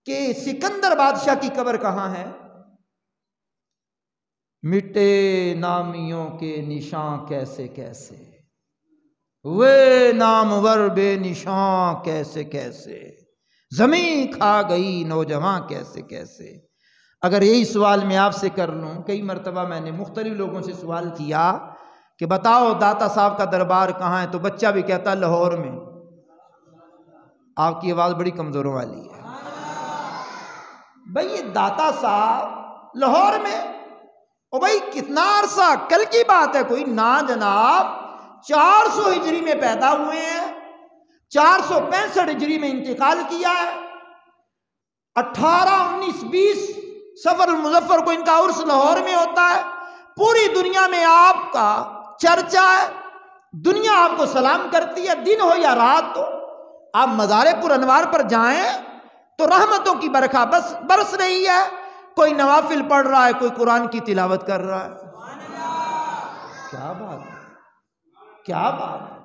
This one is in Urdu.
کہ سکندر بادشاہ کی قبر کہاں ہے؟ مٹے نامیوں کے نشان کیسے کیسے، ہوئے نامور بے نشان کیسے کیسے، زمین کھا گئی نوجواں کیسے کیسے۔ اگر یہی سوال میں آپ سے کر لوں، کئی مرتبہ میں نے مختلف لوگوں سے سوال کیا کہ بتاؤ داتا صاحب کا دربار کہاں ہے، تو بچہ بھی کہتا لاہور میں۔ آپ کی آواز بڑی کمزوروں والی ہے بھئی، یہ داتا صاحب لاہور میں؟ او بھئی کتنا عرصہ، کل کی بات ہے کوئی؟ نا جناب، 400 ہجری میں پیدا ہوئے ہیں، 465 ہجری میں انتقال کیا ہے، 18 19 20 سفر المظفر کو ان کا عرس لاہور میں ہوتا ہے، پوری دنیا میں آپ کا چرچا ہے، دنیا آپ کو سلام کرتی ہے، دن ہو یا رات ہو۔ آپ مزار پر انوار پر جائیں تو رحمتوں کی برکھا بس برس رہی ہے، کوئی نوافل پڑھ رہا ہے، کوئی قرآن کی تلاوت کر رہا ہے۔ کیا بات ہے، کیا بات ہے۔